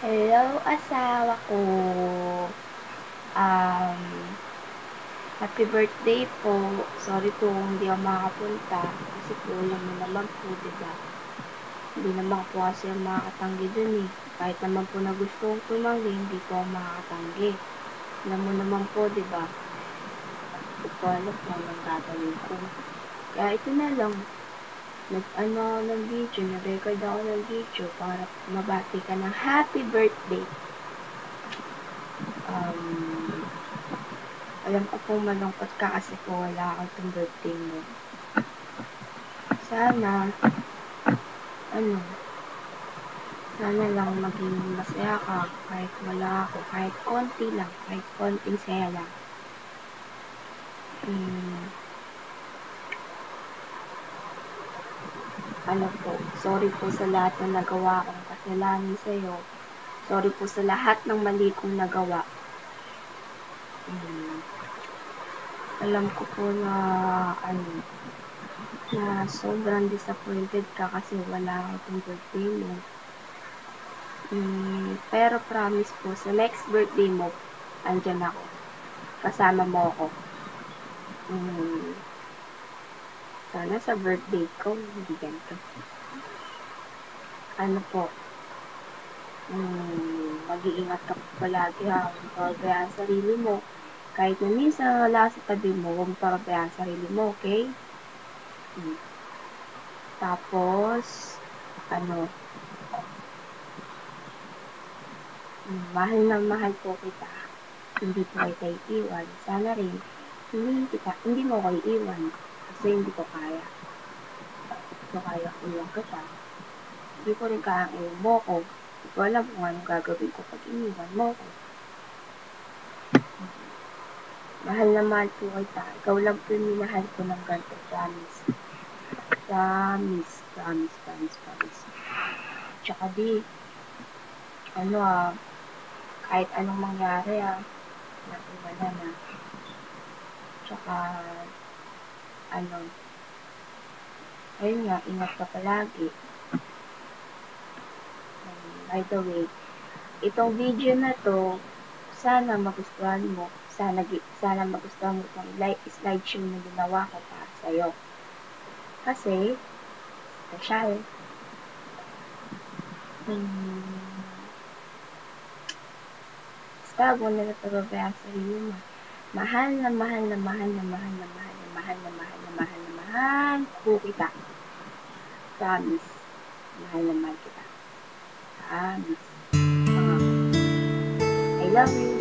Hello, asawa ko. Um, Happy birthday po. Sorry po kung hindi ako makakapunta. Kasi po, alam mo naman po, diba? Hindi naman po kasi ako makakatanggi dun eh. Kahit naman po na gusto kong tumanggi, hindi po ako makakatanggi. Alam mo naman po, diba? Hindi ko alam kung anong gagawin ko. Kaya ito na lang. Nag-record ako ng video para mabati ka ng happy birthday. Alam ko pong malungkot ka kasi po wala ako itong birthday mo. Sana lang maging masaya ka kahit wala ako, kahit konti lang, kahit konting saya lang. Sorry po sa lahat ng nagawa kong kasalanan sa'yo. Sorry po sa lahat ng mali kong nagawa. Alam ko po na sobrang disappointed ka kasi wala ako itong birthday mo. Pero promise po, sa next birthday mo, andyan ako. Kasama mo ako. Sana sa birthday ko, hindi ganito. Mag-iingat ka palagi ha. Huwag pabayaan ang sarili mo. Kahit na minsan wala sa tabi mo, huwag pabayaan ang sarili mo, okay? Tapos, mahal na mahal po kita. Hindi po kita iiwan. Sana rin, hindi mo ko iiwan. Kasi hindi ko kaya. Hindi ko kaya iwan kita. Hindi ko rin kaya iwan mo ko. Hindi ko alam kung anong gagawin ko pag iniwan mo ko. Mahal na mahal po kita. Ikaw lang po yung minahal ko ng ganito. Promise. Promise. Promise. Promise. Promise. Tsaka kahit anong mangyari wala na. Tsaka, ayun nga, ingat ka palagi. By the way, itong video na to, sana magustuhan mo. Sana magustuhan mo itong slideshow na ginawa ko para sa'yo. Kasi, special. Basta, huwag na napababayaan sa sarili mo. Mahal na mahal na mahal na mahal na mahal na mahal na mahal na mahal na mahal po kita. Promise. Mahal na mahal kita. Promise. I love you.